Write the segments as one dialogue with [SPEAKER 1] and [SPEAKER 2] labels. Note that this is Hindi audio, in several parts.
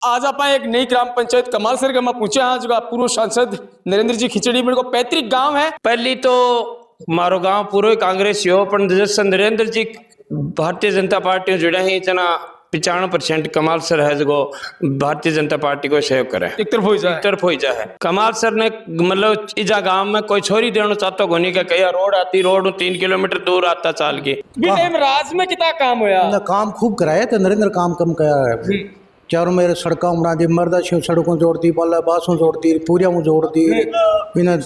[SPEAKER 1] आज आप एक नई ग्राम पंचायत कमालसर में पूछे हाँ जो पूर्व सांसद नरेंद्र जी खिचड़ी मेरे को पैतृक गांव है।
[SPEAKER 2] पहली तो मारो गांव पूरो कांग्रेस हो पण जैसे नरेंद्र जी भारतीय जनता पार्टी जुड़े हैं इतना 95% कमालसर है जो भारतीय जनता पार्टी को सहयोग करे
[SPEAKER 1] एक तरफ हो जाए
[SPEAKER 2] कमालसर ने मतलब इजा गांव में कोई छोरी देना चाहता कोनी का कहीं रोड आती रोड 3 किलोमीटर दूर आता चाल के
[SPEAKER 1] टाइम राज में कितना काम होया
[SPEAKER 3] काम खूब कराया तो नरेंद्र काम कम कराया है चारों मेरे सड़कों बना दी मर्दा शिव सड़कों जोड़ती पल्ला बासों जोड़ती पूरिया में जोड़ती इन्हें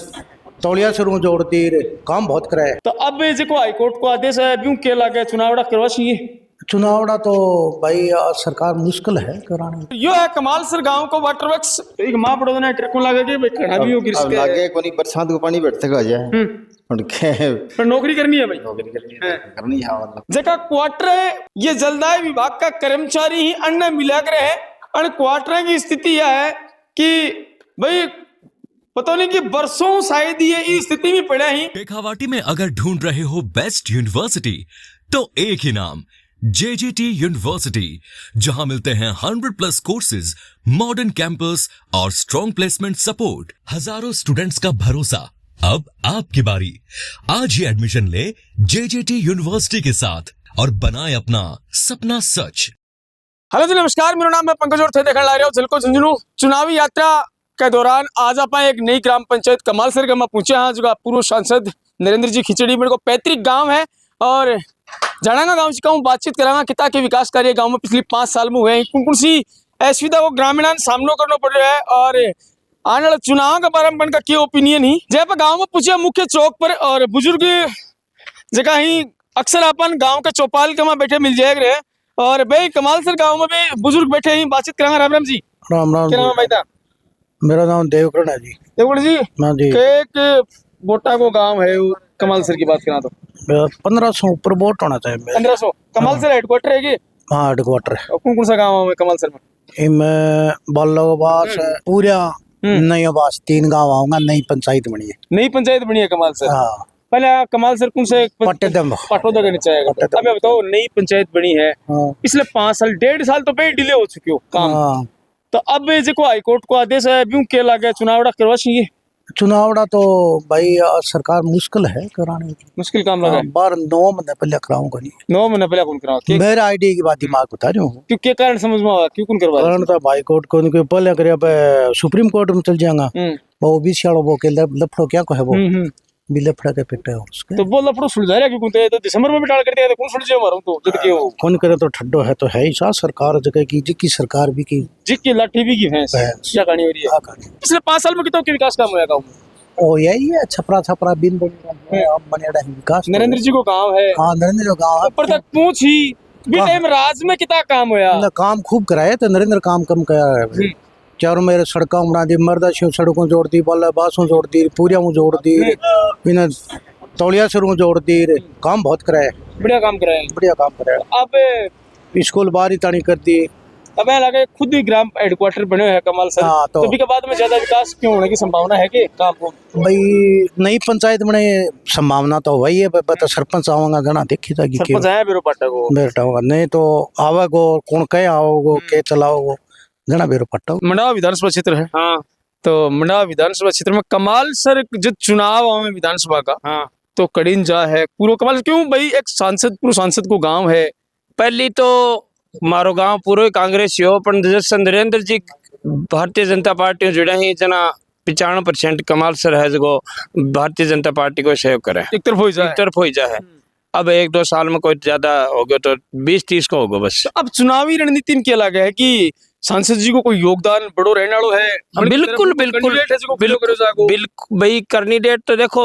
[SPEAKER 3] तौलिया सरों जोड़ती काम बहुत कराया।
[SPEAKER 1] तो अब जो हाईकोर्ट को आदेश है क्यों के लगे चुनाव करवा चाहिए
[SPEAKER 3] चुनावड़ा तो भाई सरकार मुश्किल है कराने।
[SPEAKER 1] यो है कमालसर गांव को वाटर वर्क्स एक मां पड़ो ना ट्रकों लागे के खड़ा भी हो गिर
[SPEAKER 4] अब लागे कोनी बरसात को पानी बैठते का जाए
[SPEAKER 1] पर नौकरी करनी है भाई
[SPEAKER 4] करनी है मतलब
[SPEAKER 1] जगह क्वार्टर है ये जलदाय विभाग का कर्मचारी ही अन्य मिला कर है और क्वार्टर की स्थिति यह है कि भाई पता नहीं कि बरसों शायद ये इस स्थिति में पड़ा ही।
[SPEAKER 5] शेखावाटी में अगर ढूंढ रहे हो बेस्ट यूनिवर्सिटी तो एक ही नाम JJT यूनिवर्सिटी, जहां मिलते हैं 100+ कोर्सेज, मॉडर्न कैंपस और स्ट्रॉन्ग प्लेसमेंट सपोर्ट, हजारों स्टूडेंट्स का भरोसा। अब आपकी बारी, आज ही एडमिशन ले JJT यूनिवर्सिटी के साथ और बनाए अपना सपना सच।
[SPEAKER 1] हेलो जी नमस्कार, मेरा नाम है पंकज और थे देखने ला रहे हो झलको झुंझुनू चुनावी यात्रा के दौरान आज आप एक नई ग्राम पंचायत कमालसर में पूछे हाँ जो पूर्व सांसद नरेंद्र जी खिचड़ी मेरे को पैतृक गांव है और जानागा गांव से बातचीत करांगा किता के विकास कार्य गांव में पिछले 5 साल में हुए हैं, कौन कौन सी असुविधा को ग्रामीण सामना करना पड़ रहा है और आने वाले चुनाव के बारे में क्या ओपिनियन ही जब गांव में पूछे मुख्य चौक पर और बुजुर्ग जगह ही अक्सर अपन गांव के चौपाल के वहां बैठे मिल जाएगा और भाई कमालसर गांव में भी बुजुर्ग बैठे ही बातचीत करांगा। राम राम जी।
[SPEAKER 3] राम राम।
[SPEAKER 1] क्या नाम है भाई?
[SPEAKER 3] मेरा नाम देवकरण है जी।
[SPEAKER 1] देवकरण जी,
[SPEAKER 3] हाँ जी।
[SPEAKER 1] एक बोटा को गांव है कमालसर की बात करा तो
[SPEAKER 3] 1500 ऊपर वोट होना चाहिए।
[SPEAKER 1] 1500 कमालसर हेडक्वार्टर है कि?
[SPEAKER 3] हाँ हेडक्वार्टर है।
[SPEAKER 1] कौन कौन सा गाँव है कमालसर में?
[SPEAKER 3] इनमें बालोबास पूरा नई आवास 3 गाँव आऊंगा। नई पंचायत बनी है।
[SPEAKER 1] नई पंचायत बनी है कमालसर।
[SPEAKER 3] हाँ
[SPEAKER 1] पहले कमालसर कौन से
[SPEAKER 3] पाटोदा
[SPEAKER 1] के नीचे आएगा। अब बताओ नई पंचायत बनी है पिछले 5 साल 1.5 साल तो पे डिले हो चुके हो काम। तो अब जो हाईकोर्ट को आदेश है क्यों के लगे चुनाव करवा चाहिए।
[SPEAKER 3] चुनावड़ा तो भाई सरकार मुश्किल है कराने की।
[SPEAKER 1] मुश्किल काम लगा है।
[SPEAKER 3] बार 9 महीने पहले कराऊंगा नहीं।
[SPEAKER 1] 9 महीने पहले कौन कराओ?
[SPEAKER 3] मेरे आईडी की बात दिमाग बता रहा हूँ।
[SPEAKER 1] क्यों क्या कारण समझ में आया क्यों कौन करवा?
[SPEAKER 3] कारण तो हाई कोर्ट को पहले करे सुप्रीम कोर्ट में चल जाएगा वो ओबीसी वालों वो के लफड़ो क्या कहे वो भी लफड़ा के पिटे हो उसके
[SPEAKER 1] तो वो लफड़ो सुलझा रहा क्यों तो दिसंबर में भी टाल कर दिया तो कौन सुलझे मारो तो जब के हो
[SPEAKER 3] कौन करे तो ठड्डो है तो है ही सा सरकार जगह की जिसकी सरकार भी की
[SPEAKER 1] जिसकी लाठी भी की भैंस क्या कहानी हो रही है। पिछले 5 साल में कितना के विकास काम हुआ गाँव में?
[SPEAKER 3] ओ यही है छपरा छपरा बिन बनेड़ा विकास।
[SPEAKER 1] नरेंद्र जी को गाँव है।
[SPEAKER 3] हाँ नरेंद्र जो गाँव है
[SPEAKER 1] ऊपर तक पूछ ही भी टाइम राज में कितना काम होया।
[SPEAKER 3] काम खूब कराया तो नरेंद्र काम कम कराया है। चारों मेरे सड़कों बना दी मर्दा शिव सड़कों जोड़ती पल्ला बासों जोड़ती पूरिया में जोड़ती इन्हें तौलिया सरों जोड़ती काम बहुत कराया।
[SPEAKER 1] बढ़िया काम कराया। अब
[SPEAKER 3] स्कूल बारी तानी करती।
[SPEAKER 1] अब लगे खुद ही ग्राम हेडक्वार्टर बने हैं कमालसर।
[SPEAKER 3] हाँ, तो
[SPEAKER 1] के बाद में ज्यादा विकास क्यों होने की संभावना है कि काम को
[SPEAKER 3] भाई नई पंचायत बने संभावना तो वही है। बता सरपंच आवागा घना देखी था
[SPEAKER 1] सरपंच है बेरो पाटा को
[SPEAKER 3] बेटा होगा नहीं तो आवागो कौन कहे आओगो के चलाओगो घना बेरो पट्टा।
[SPEAKER 1] मंडावा विधानसभा क्षेत्र है। हाँ तो मंडावा विधानसभा क्षेत्र में कमालसर जो चुनाव है विधानसभा का हाँ तो कड़ीन जा है पूरा कमाल क्यों भाई एक पूर्व सांसद को गांव है।
[SPEAKER 2] पहली तो मारो गांव पूरो कांग्रेस हो पण जैसे नरेंद्र जी भारतीय जनता पार्टी जुड़े हैं इतना 95% कमालसर है जो भारतीय जनता पार्टी को सहयोग करे
[SPEAKER 1] एक तरफ हो जाए।
[SPEAKER 2] अब 1-2 साल में कोई ज्यादा हो गया तो 20-30 को होगा बस।
[SPEAKER 1] अब चुनावी रणनीति में क्या लगा है कि सांसद जी को कोई योगदान बड़ो रहने वालों है?
[SPEAKER 2] बिल्कुल भाई कैंडिडेट तो देखो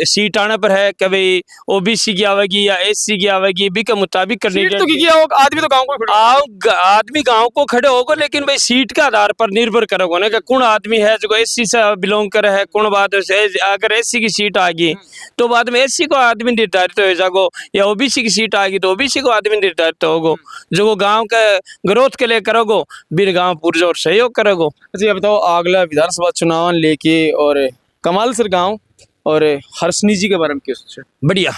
[SPEAKER 2] सीट आने पर है कि भाई ओबीसी की आवेगी या एससी की आवेगी बी के मुताबिक कैंडिडेट
[SPEAKER 1] तो आदमी तो गांव को
[SPEAKER 2] आदमी गांव को खड़े होगा लेकिन भाई सीट के आधार पर निर्भर करोगे ना कि कौन आदमी है जो एससी से बिलोंग करे है कौन बात अगर एससी की सीट आ गई तो बाद में एससी को आदमी निर्धारित हो जागो या ओबीसी की सीट आ गई तो ओबीसी को आदमी निर्धारित होगो जो गाँव के ग्रोथ के लिए करोगो बीर गांव पुरजोर सहयोग करोगो।
[SPEAKER 1] अच्छा ये बताओ अगला विधानसभा चुनाव लेके और कमालसर गांव और हर्षनी जी के बारे में क्या सोचे?
[SPEAKER 2] बढ़िया।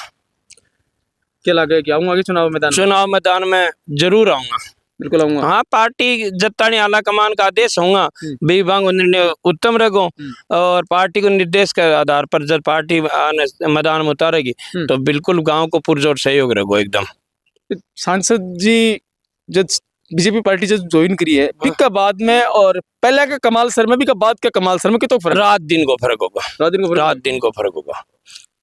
[SPEAKER 1] क्या लगे कि आऊंगा आगे चुनाव मैदान
[SPEAKER 2] में जरूर आऊंगा।
[SPEAKER 1] बिल्कुल आऊंगा।
[SPEAKER 2] हाँ पार्टी जत्तानी आला कमान का आदेश होगा भी बांग निर्णय उत्तम रहो और पार्टी को निर्देश के आधार पर जब पार्टी मैदान में उतारेगी तो बिल्कुल गांव को पुरजोर सहयोग रहो एकदम।
[SPEAKER 1] सांसद जी जब बीजेपी पार्टी जब ज्वाइन करी है भी का बाद में और पहले का कमाल सर में भी का बाद का कमाल सर में कितना फर्क
[SPEAKER 2] रात दिन को फर्क होगा। रात दिन को फर्क होगा।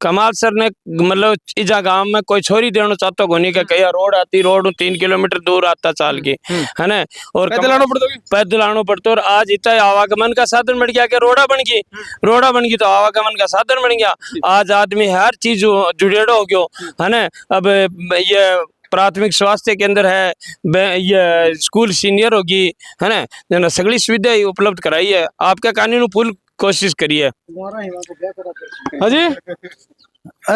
[SPEAKER 2] कमाल सर ने मतलब इजा गांव में कोई छोरी देना चाहता को नहीं कहीं रोड आती रोड 3 किलोमीटर दूर आता चाल के है ना और पैदल आना पड़ता और आज इतना आवागमन का साधन बढ़ गया कि रोड़ा बन गई तो आवागमन का साधन बन गया। आज आदमी हर चीज जुड़ेड़ा हो गया है ना। अब ये प्राथमिक स्वास्थ्य केंद्र है ये स्कूल सीनियर होगी है ना सगली सुविधा उपलब्ध कराई है। आपका कानून फुल कोशिश करिए।
[SPEAKER 1] हाँ जी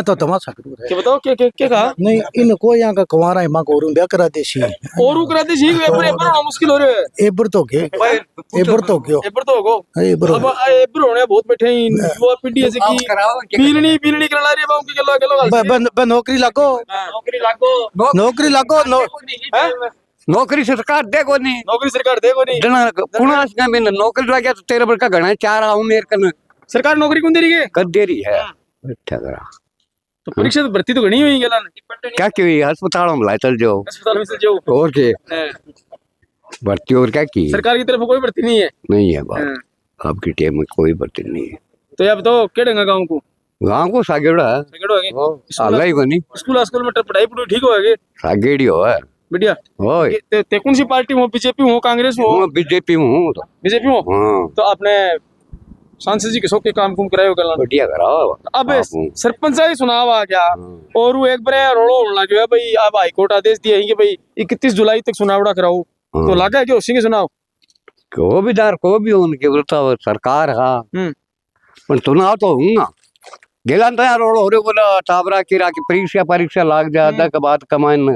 [SPEAKER 3] तो तमाशा करो
[SPEAKER 1] क्या बताओ क्या कहा
[SPEAKER 3] नहीं इनको यहाँ का कुंवारा है माँ को और ब्याह करा देसी
[SPEAKER 1] और करा दे ठीक एबर एबर होना मुश्किल हो रहा है।
[SPEAKER 3] एबर तो के एबर तो क्यों
[SPEAKER 1] एबर तो होगो
[SPEAKER 3] एबर
[SPEAKER 1] अब एबर होने बहुत बैठे हैं युवा पीढ़ी ऐसे की पीलनी करा रही है बाऊ की गलो
[SPEAKER 3] नौकरी लागो
[SPEAKER 6] नौकरी सरकार देखो नहीं
[SPEAKER 1] नौकरी सरकार देखो नहीं
[SPEAKER 6] जना पुनास का मैंने नौकरी लग गया तो 13 वर्ष का घना 4 आऊं मेरे कन
[SPEAKER 1] सरकार नौकरी कौन दे रही है
[SPEAKER 6] कर दे रही है। अच्छा करा
[SPEAKER 1] तो परीक्षा तो भर्ती तो घनी हुई गलन
[SPEAKER 6] क्या क्यों अस्पतालों में ला चल जाओ
[SPEAKER 1] अस्पताल में से जाओ
[SPEAKER 6] और के भर्ती और क्या की
[SPEAKER 1] सरकार की तरफ कोई भर्ती नहीं है।
[SPEAKER 6] नहीं है बात आपकी टीम में कोई भर्ती नहीं है।
[SPEAKER 1] तो ये बताओ केड़ेगा गांव को
[SPEAKER 6] सागेड़ा है
[SPEAKER 1] सगड़ो है
[SPEAKER 6] अल्लाह ही को नहीं
[SPEAKER 1] स्कूल में पढ़ाई ठीक होएगी
[SPEAKER 6] सागेड़ी हो है
[SPEAKER 1] बढ़िया
[SPEAKER 6] ओए
[SPEAKER 1] ते कौन सी पार्टी हो बीजेपी हो कांग्रेस हो
[SPEAKER 6] बीजेपी में हूं तो
[SPEAKER 1] बीजेपी हो
[SPEAKER 6] हां
[SPEAKER 1] तो आपने सांसद जी के शौक के काम करायो गलन
[SPEAKER 6] बढ़िया कराओ
[SPEAKER 1] अब सरपंच ही चुनाव आ गया और वो एक बार रोड़ो होने लग गया भाई अब हाईकोर्ट आदेश दिया है कि भाई 31 जुलाई तक चुनावड़ा कराओ तो लगा है कि उसी के चुनाव
[SPEAKER 6] को भी उनके विरुद्ध सरकार हाँ पर चुनाव तो हूँ गेला तो यार रोड हो रहे बोला टाबरा की परीक्षा लाग जाता के बाद कमाइन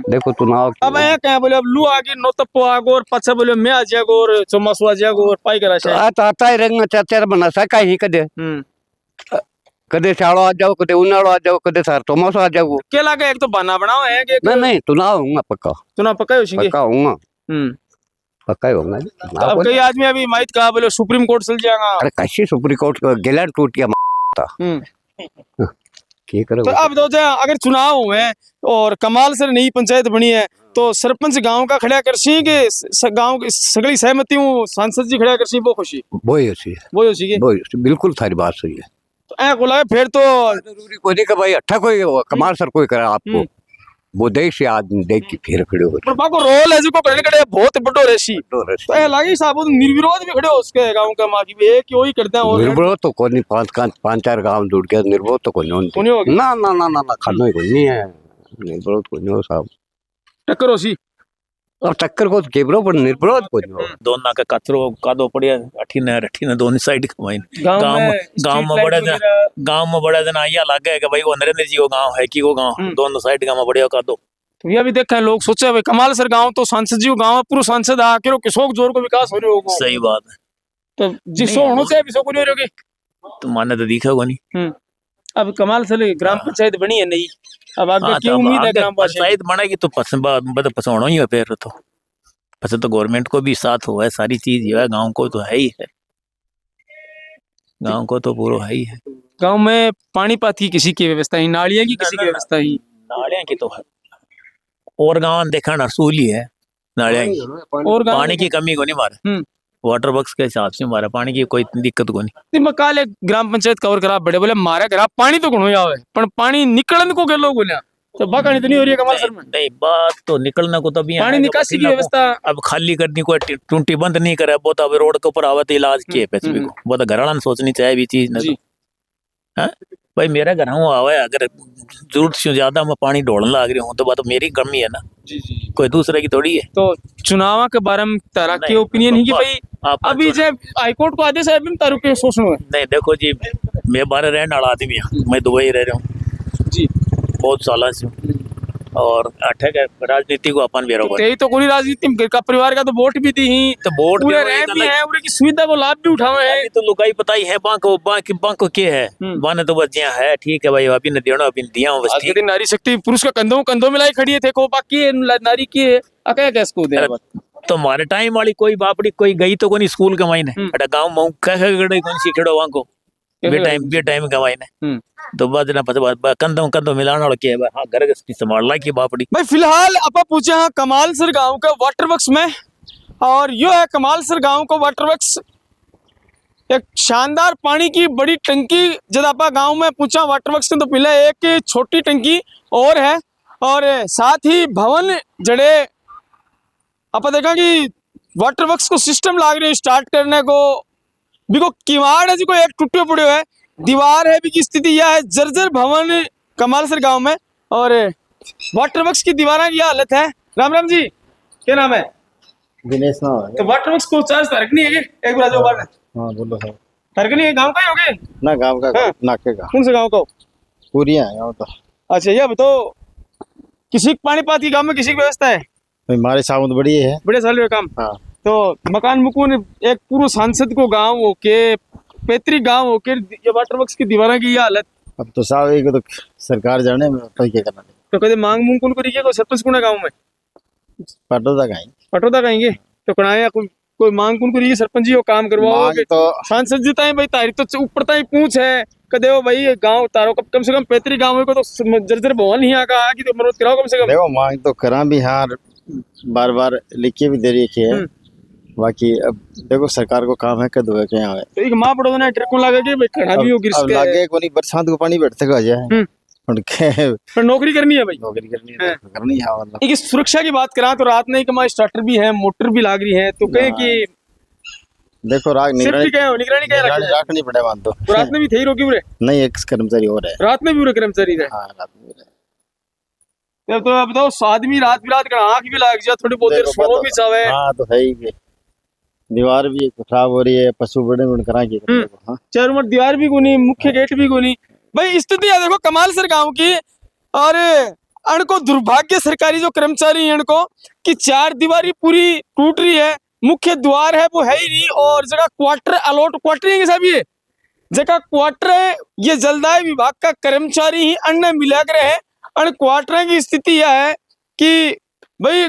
[SPEAKER 6] देखो चुनाव
[SPEAKER 1] अब ये क्या बोले अब लू आगे नो तप्पो आगो और पछा बोले मैं आ जागो और चमासु आ जागो और पाई करा शायद
[SPEAKER 6] तो आता ही रंग चार बना सका ही कदे कदे शालो आ जाओ कदे उनालो आ जाओ कदे सर चमासु आ जाओ
[SPEAKER 1] के लागे एक तो बना बनाओ है कि
[SPEAKER 6] नहीं चुनाव हूँ पक्का
[SPEAKER 1] चुनाव पक्का ही होशिंगे
[SPEAKER 6] पक्का हूँ पक्का ही होगा।
[SPEAKER 1] अब कई आदमी अभी माइट कहा बोले सुप्रीम कोर्ट चल जाएगा।
[SPEAKER 6] अरे कैसे सुप्रीम कोर्ट का गेला टूट गया
[SPEAKER 1] तो अब तो अगर चुनाव हुए और कमाल से नई पंचायत बनी है तो सरपंच गांव का खड़ा करसी के गांव की सगली सहमति हूँ सांसद जी खड़ा करसी वो खुशी
[SPEAKER 6] वो बिल्कुल थारी बात सही है।
[SPEAKER 1] तो ऐ बोला फिर तो
[SPEAKER 6] जरूरी कोई नहीं का भाई अच्छा कोई कमाल सर कोई करा आपको वो देश से आदमी देख के फिर खड़े हो
[SPEAKER 1] पर बाको रोल है जो को करने के बहुत बड़ो रेसी तो ऐ लागी साहब निर्विरोध भी खड़े हो उसके गांव का मां की एक ही करते हैं और
[SPEAKER 6] निर्विरोध तो कोई नहीं 5-4 गांव जुड़ गया निर्विरोध तो कोई नहीं ना ना ना ना खानो कोई नहीं है निर्विरोध कोई नहीं साहब
[SPEAKER 1] टक्कर होसी
[SPEAKER 6] और टक्कर को केबरो पर निर्विरोध कोई नहीं
[SPEAKER 7] दोनों का कचरो कादो पड़िया अठीने दोनों साइड कमाइन गांव में बड़ा दिन आया लग है कि भाई वो नरेंद्र जी को गांव है कि वो गांव दोनों साइड गांव में बढ़िया कादो
[SPEAKER 1] तो ये भी देखा है लोग सोचे भाई कमाल सर गांव तो सांसद जी को गांव पूरा सांसद आके किसोक जोर को विकास हो रही होगा।
[SPEAKER 7] सही बात है
[SPEAKER 1] तो जिसो होना चाहिए विसो को नहीं रहोगे
[SPEAKER 7] तो माने तो दिखा नहीं।
[SPEAKER 1] अब कमाल सर ग्राम पंचायत बनी है नहीं अब आगे की उम्मीद है ग्राम
[SPEAKER 7] पंचायत बनेगी तो पसंद ही है फिर तो पसंद तो गवर्नमेंट को भी साथ हुआ है सारी चीज जो है गांव को तो है ही है गांव को तो पूरा है ही है।
[SPEAKER 1] गांव में पानी पाती किसी की व्यवस्था ही नालियां की किसी की व्यवस्था ही
[SPEAKER 7] नालियां की तो है और गांव देखा रसूल ही है नालियां की और पानी की कमी को नहीं मारे वाटर बॉक्स के हिसाब से मारा पानी की कोई दिक्कत को नहीं।
[SPEAKER 1] मैं काले ग्राम पंचायत कवर करा बड़े बोले मारे करा पानी तो गुण आवे पर पानी निकलन को के लोग बोले तो बाकानी तो नहीं हो रही है कमाल सर में
[SPEAKER 7] नहीं बात तो निकलना को तभी
[SPEAKER 1] पानी निकासी की व्यवस्था
[SPEAKER 7] अब खाली करनी को टूटी बंद नहीं करे वो तो अब रोड के ऊपर आवत इलाज किए पैसे को वो तो घराना सोचनी चाहिए भी चीज ना है भाई मेरे घर हूँ आवे अगर जरूरत से ज्यादा मैं पानी ढोलने लग रही हूँ तो बात मेरी कमी है ना कोई दूसरे की थोड़ी है।
[SPEAKER 1] तो चुनाव के बारे में तारा की ओपिनियन है कि भाई अभी जब हाईकोर्ट को आदेश है अभी तारू के सोचना है
[SPEAKER 7] नहीं देखो जी मैं बाहर रहने वाला आदमी हूँ मैं दुबई रह रहा हूँ
[SPEAKER 1] जी
[SPEAKER 7] बहुत साल से और अठे के राजनीति को अपन भी रोको
[SPEAKER 1] यही तो कोई राजनीति में का परिवार का तो वोट भी दी ही
[SPEAKER 7] तो वोट
[SPEAKER 1] पूरे
[SPEAKER 7] देने
[SPEAKER 1] रह
[SPEAKER 7] का
[SPEAKER 1] भी
[SPEAKER 7] अलग-
[SPEAKER 1] है पूरे की सुविधा को लाभ भी उठावे है।
[SPEAKER 7] अभी तो लुगाई पताई है बांको के है बाने तो बस यहाँ है ठीक है भाई अभी न देना अभी दिया हूँ बस
[SPEAKER 1] आज के
[SPEAKER 7] ठीक
[SPEAKER 1] दिन नारी शक्ति पुरुष का कंधों मिलाई खड़ी है देखो बाकी ये नारी की है अकया कैस को दे
[SPEAKER 7] तो हमारे टाइम वाली कोई बापड़ी कोई गई तो कोनी स्कूल कमाई ने अटा गांव में कह गड़े कौन सी खड़ो वहां को बे टाइम कमाई ने तो बाद ना पता कंधों मिलाना वाला के हां घर की संभाल ला की बापड़ी
[SPEAKER 1] भाई फिलहाल अपा पूछे हाँ कमालसर गांव का वाटर वर्क्स में और यो है कमालसर गांव का वाटर वर्क्स एक शानदार पानी की बड़ी टंकी जब आपा गांव में पूछा वाटर वर्क्स ने तो पहले एक छोटी टंकी और है और साथ ही भवन जड़े आप देखा कि वाटर वर्क्स को सिस्टम लाग रही है स्टार्ट करने को बिको किवाड़ है जी को एक टूटे पड़े है दीवार है भी की स्थिति यह है जर्जर भवन कमालसर गांव में और वाटर वर्क्स की दीवार की हालत है। राम राम जी क्या नाम है?
[SPEAKER 4] दिनेश ना
[SPEAKER 1] तो वाटर वर्क्स को चार्ज तरकनी है क्या? एक बार जो बार
[SPEAKER 4] हाँ बोलो सर
[SPEAKER 1] तरकनी है गांव का ही हो गए
[SPEAKER 4] ना गांव का
[SPEAKER 1] हाँ।
[SPEAKER 4] नाके का
[SPEAKER 1] कौन से गांव का हो?
[SPEAKER 4] पूरी है यहाँ तो
[SPEAKER 1] अच्छा ये बताओ किसी की पानी पाती गांव में किसी की व्यवस्था है?
[SPEAKER 4] हमारे सामुद बड़ी है
[SPEAKER 1] बड़े साल हुए काम
[SPEAKER 4] हाँ
[SPEAKER 1] तो मकान मुकुन एक पूर्व सांसद को गांव होके पैतृक गांव होके ये वाटर वर्क्स की दीवार की ये हालत
[SPEAKER 4] अब तो साहब एक तो सरकार जाने में तो क्या करना
[SPEAKER 1] तो कदे मांग मूंग कौन करिए को सरपंच कौन है गांव में?
[SPEAKER 4] पटो तक आई
[SPEAKER 1] पटोदा कहेंगे तो कनाया कोई मांग कौन करिए सरपंच जी को काम करवाओ
[SPEAKER 4] मांग तो
[SPEAKER 1] सांसद जी ताई भाई तारी तो ऊपर ताई पूछ है कदे वो भाई गांव तारो कम से कम पैतृक गांव को तो जर्जर भवन ही आका कि तो मरोत कराओ कम से कम।
[SPEAKER 4] देखो मांग तो करा भी हाँ बार बार लिखी भी दे रही है बाकी अब देखो सरकार को काम है कद के यहाँ है
[SPEAKER 1] तो एक मां पड़ोदा ने ट्रकों लगा के भाई खड़ा भी हो गिर
[SPEAKER 4] अब लागे को नहीं बरसात को पानी बैठते का जाए उनके
[SPEAKER 1] पर नौकरी करनी है भाई
[SPEAKER 4] नौकरी करनी है मतलब
[SPEAKER 1] एक सुरक्षा की बात करा तो रात में कमा स्टार्टर भी है मोटर भी लाग रही है तो कहे कि
[SPEAKER 4] देखो राग
[SPEAKER 1] सेफ्टी क्या है निगरानी क्या
[SPEAKER 4] निगरानी रखनी पड़े मान तो
[SPEAKER 1] रात में भी थे ही रोकी पूरे
[SPEAKER 4] नहीं एक कर्मचारी और है
[SPEAKER 1] रात में भी पूरे कर्मचारी रहे
[SPEAKER 4] हाँ रात में
[SPEAKER 1] अब तो अब बताओ आदमी रात बिरात का आंख भी लाग जाए थोड़ी बहुत देर सो भी चाहे
[SPEAKER 4] हाँ तो है ही कि दीवार भी खराब हो रही है पशु बड़े बड़े करा के हाँ
[SPEAKER 1] चारों ओर दीवार भी कोनी मुख्य गेट भी कोनी भाई स्थिति है देखो कमालसर गांव की और अनको दुर्भाग्य सरकारी जो कर्मचारी है इनको कि चार दीवारी पूरी टूट रही है मुख्य द्वार है वो है ही नहीं और जगह क्वार्टर अलॉट क्वार्टर है साहब ये जगह क्वार्टर है ये जलदाय विभाग का कर्मचारी ही अन्य मिला कर है और क्वार्टर की स्थिति यह है कि भाई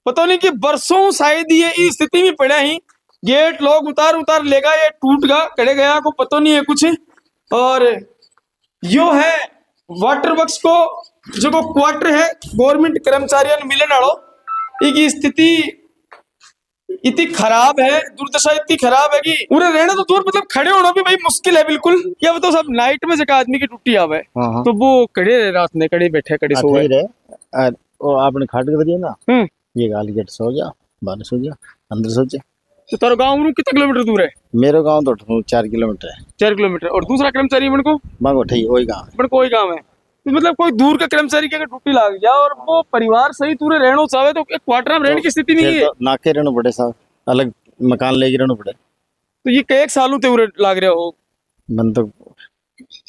[SPEAKER 1] पता नहीं कि बरसों शायद ये इस स्थिति में पड़ा ही गेट लोग उतार लेगा ये टूट गा कड़े गया को पता नहीं है कुछ और यो है वाटर वर्क्स को जो को क्वार्टर है गवर्नमेंट कर्मचारियों ने मिलने वालों की स्थिति इतनी खराब है दुर्दशा इतनी खराब है कि पूरे रहना तो दूर मतलब खड़े होना भी भाई मुश्किल है बिल्कुल या बताओ सब नाइट में जगह आदमी की टूटी आवे तो वो कड़े रात में कड़े बैठे कड़े सो
[SPEAKER 4] रहे वो आपने खाट कर दिया ना ये गाली गेट सो गया बाहर सो गया अंदर सो जा
[SPEAKER 1] तो तारो गाँव कितना किलोमीटर दूर है?
[SPEAKER 4] मेरे गांव तो 4 किलोमीटर है
[SPEAKER 1] 4 किलोमीटर और दूसरा कर्मचारी मन को
[SPEAKER 4] मांगो ठीक वही गांव
[SPEAKER 1] पर कोई काम है तो मतलब कोई दूर का कर्मचारी की अगर टूटी लाग जाए और वो परिवार सही पूरे रहना चाहे तो एक क्वार्टर में रहने की स्थिति नहीं है
[SPEAKER 4] तो नाके रहना पड़े साहब अलग मकान लेके रहना पड़े
[SPEAKER 1] तो ये कई सालों से पूरे लाग रहे हो
[SPEAKER 4] मन तो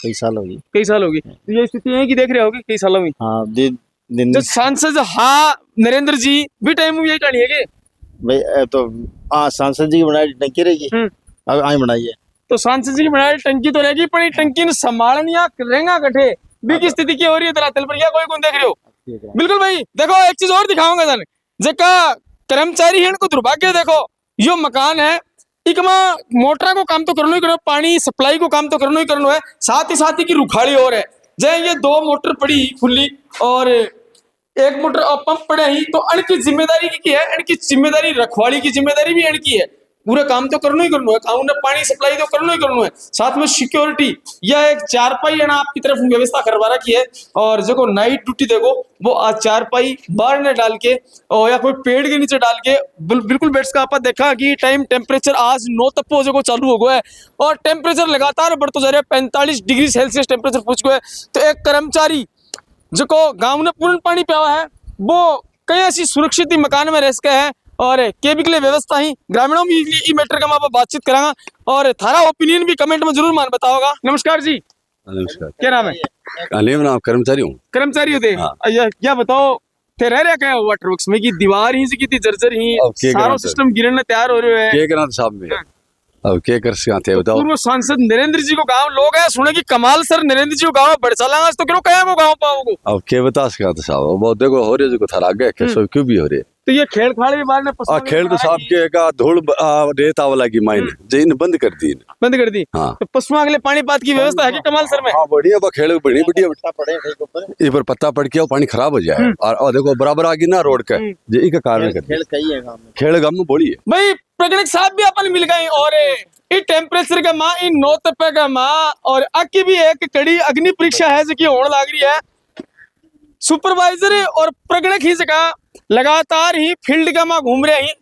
[SPEAKER 4] कई साल होगी
[SPEAKER 1] तो ये स्थिति है कि देख रहे होगे कई सालों में
[SPEAKER 4] हाँ दिन
[SPEAKER 1] जो सांसद हाँ नरेंद्र जी भी टाइम में यही कहानी है कि
[SPEAKER 4] भाई तो हाँ सांसद जी की बनाई टंकी रहेगी अब आई बनाई है
[SPEAKER 1] तो सांसद जी की बनाई टंकी तो रहेगी पर टंकी ने संभालनी या रहेगा कठे भी की स्थिति क्या हो रही है तरातल पर या कोई कौन देख रहे हो? बिल्कुल भाई देखो एक चीज और दिखाऊंगा जन जका कर्मचारी है इनको दुर्भाग्य देखो यो मकान है इकमा मोटर को काम तो करना ही करना पानी सप्लाई को काम तो करना ही करना है साथ ही की रुखाड़ी और है जय ये 2 मोटर पड़ी खुली और एक मोटर पंप पड़े ही तो अणकी जिम्मेदारी की है अणकी जिम्मेदारी रखवाली की जिम्मेदारी भी अणकी है पूरा काम तो करना ही करना है काम ने पानी सप्लाई तो करना ही करना है साथ में सिक्योरिटी यह एक चारपाई है ना आपकी तरफ व्यवस्था करवा रखी है और जो नाइट ड्यूटी देखो वो आज चारपाई बाहर ने डाल के और या कोई पेड़ के नीचे डाल के बिल्कुल बेड्स का आप देखा कि टाइम टेम्परेचर आज 9 तपो जो चालू हो गया है और टेम्परेचर लगातार बढ़ता जा रहा है 45 डिग्री सेल्सियस टेम्परेचर पहुंच गया है तो एक कर्मचारी जो गाँव ने पूर्ण पानी पिया है वो कई ऐसी सुरक्षित मकान में रह सके है और के के लिए व्यवस्था ही ग्रामीणों में ये मैटर का मैं बातचीत करांगा और थारा ओपिनियन भी कमेंट में जरूर मान बताओगा। नमस्कार जी
[SPEAKER 8] नमस्कार।
[SPEAKER 1] क्या नाम है?
[SPEAKER 8] अलीम नाम कर्मचारी हूँ।
[SPEAKER 1] कर्मचारी होते
[SPEAKER 8] हाँ।
[SPEAKER 1] क्या बताओ थे रह रहा क्या वाटर वर्क्स में की दीवार ही की थी जर्जर ही
[SPEAKER 8] अब क्या
[SPEAKER 1] सारा
[SPEAKER 8] करा
[SPEAKER 1] सिस्टम गिरने तैयार हो रहे हैं।
[SPEAKER 8] क्या करना था साहब में? अब क्या कर सकते हैं बताओ?
[SPEAKER 1] पूर्व सांसद नरेंद्र जी को गांव लोग हैं सुने कि कमाल सर नरेंद्र जी को गांव बढ़ चला तो क्यों कहे वो गांव पाओगे?
[SPEAKER 8] अब क्या बता सकते हैं साहब? अब देखो हो रहे जो था आगे कैसे क्यों भी हो रहे?
[SPEAKER 1] तो ये खेल खाड़ भी बाहर ने
[SPEAKER 8] खेल तो साहब के का धूल रेता वाला की माइन जैन बंद कर दी।
[SPEAKER 1] बंद कर दी।
[SPEAKER 8] हाँ।
[SPEAKER 1] तो पशुओं के लिए पानी पात की व्यवस्था है कि कमाल सर में?
[SPEAKER 8] हाँ बढ़िया बा खेल बड़ी बढ़िया इस पर पत्ता पड़ के पानी खराब हो जाए और देखो बराबर आ गई ना रोड का यही का कारण कर खेल गांव में बोली है
[SPEAKER 1] भाई प्रगणक साहब भी अपन मिल गए और इ टेम्परेचर का माँ इन 9 तपे का माँ और अक्की भी एक कड़ी अग्नि परीक्षा है जो की होने लग रही है। सुपरवाइजर और प्रगणक ही जगह लगातार ही फील्ड का माँ घूम रहे हैं।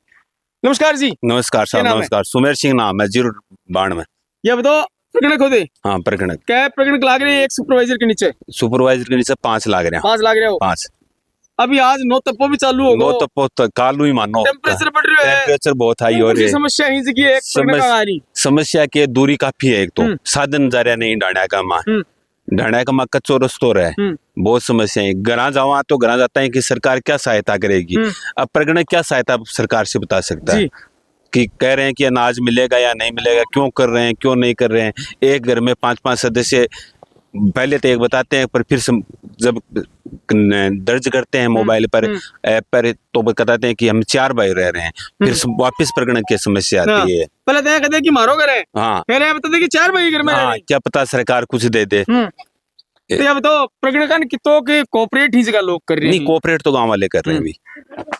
[SPEAKER 1] नमस्कार जी।
[SPEAKER 9] नमस्कार साहब। नमस्कार। सुमेर सिंह नाम है 092 में।
[SPEAKER 1] ये बताओ प्रगणक होते?
[SPEAKER 9] हाँ प्रगणक।
[SPEAKER 1] क्या प्रगणक लाग रही है एक सुपरवाइजर के नीचे?
[SPEAKER 9] सुपरवाइजर के नीचे 5 लाग रहे हैं।
[SPEAKER 1] 5 लाग रहे हो?
[SPEAKER 9] 5।
[SPEAKER 1] अभी आज 9 तपो भी चालू होगा।
[SPEAKER 9] 9 तपो तो कालू ही मानो।
[SPEAKER 1] टेम्परेचर बढ़ रहा है।
[SPEAKER 9] टेम्परेचर बहुत हाई हो रही है।
[SPEAKER 1] समस्या ही की एक प्रगणक आ रही।
[SPEAKER 9] समस्या की दूरी काफी है। एक तो साधन जा रहा नहीं डांडा का माँ ढाणा का माँ कच्चो रस्तो रहा है। बहुत समस्या है। घरा जावा तो घरा जाता है कि सरकार क्या सहायता करेगी। अब प्रगणक क्या सहायता सरकार से बता सकता है कि कह रहे हैं कि अनाज मिलेगा या नहीं मिलेगा, क्यों कर रहे हैं क्यों नहीं कर रहे हैं। एक घर में 5-5 सदस्य पहले तो एक बताते हैं पर फिर जब दर्ज करते हैं मोबाइल पर ऐप पर तो बताते हैं कि हम 4 भाई रह रहे हैं। फिर वापस प्रगणक की समस्या आती है।
[SPEAKER 1] पहले तो कहते हैं कि मारो घर है।
[SPEAKER 9] हाँ
[SPEAKER 1] पहले बताते कि 4 भाई घर में
[SPEAKER 9] हाँ क्या पता सरकार कुछ दे दे।
[SPEAKER 1] तो ये बताओ प्रगणक कितों के कोऑपरेट ही जगह लोग कर रहे हैं?
[SPEAKER 9] नहीं कोऑपरेट तो गांव वाले कर रहे हैं। अभी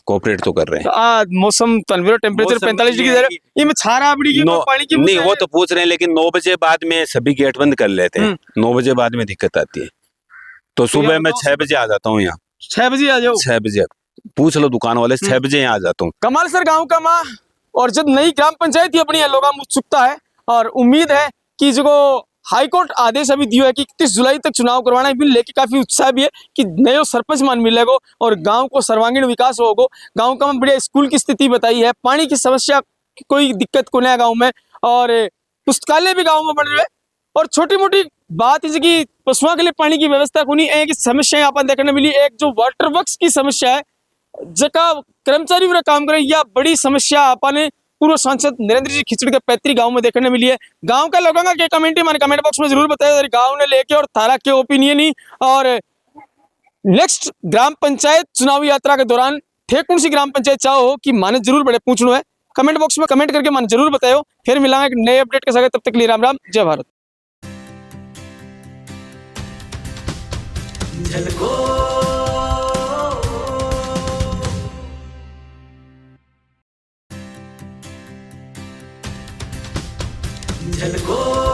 [SPEAKER 9] कोऑपरेट तो कर रहे हैं।
[SPEAKER 1] आज मौसम तनवीर टेम्परेचर 45 डिग्री ये में छारा अपड़ी की पानी की
[SPEAKER 9] नहीं वो तो पूछ रहे हैं लेकिन 9 बजे बाद में सभी गेट बंद कर लेते हैं। 9 बजे बाद में दिक्कत आती है तो सुबह मैं 6 बजे आ जाता हूँ यहाँ।
[SPEAKER 1] 6 बजे आ जाओ?
[SPEAKER 9] 6 बजे पूछ लो दुकान वाले 6 बजे यहाँ आ जाता हूँ।
[SPEAKER 1] कमाल सर गाँव का माँ और जब नई ग्राम पंचायत ही अपनी लोगों में उत्सुकता है और उम्मीद है कि जो हाईकोर्ट आदेश अभी दिया है कि 31 जुलाई तक चुनाव करवाना है, लेके काफी उत्साह भी है कि नए सरपंच मान मिलेगा और गांव को सर्वांगीण विकास होगा। गांव का बढ़िया स्कूल की स्थिति बताई है, पानी की समस्या कोई दिक्कत को नहीं गांव में और पुस्तकालय भी गांव में बन रहे हैं और छोटी मोटी बात है कि पशुओं के लिए पानी की व्यवस्था को नहीं है कि समस्याएं अपन देखने मिली। एक जो वाटर वर्क्स की समस्या है जगह कर्मचारी पूरा काम करे या बड़ी समस्या अपन पूर्व सांसद नरेंद्र जी खिचड़ी के पैतृक गांव में देखने मिली है। गांव का लोगों का क्या कमेंट है कमेंट बॉक्स में जरूर बताया गांव ने लेके और तारा के ओपिनियन ही। और नेक्स्ट ग्राम पंचायत चुनावी यात्रा के दौरान थे कौन सी ग्राम पंचायत चाहो कि माने जरूर बड़े पूछना है कमेंट बॉक्स में कमेंट करके माने जरूर बताओ। फिर मिलांगे एक नए अपडेट के साथ, तब तक के लिए राम राम, जय भारत।
[SPEAKER 10] झलको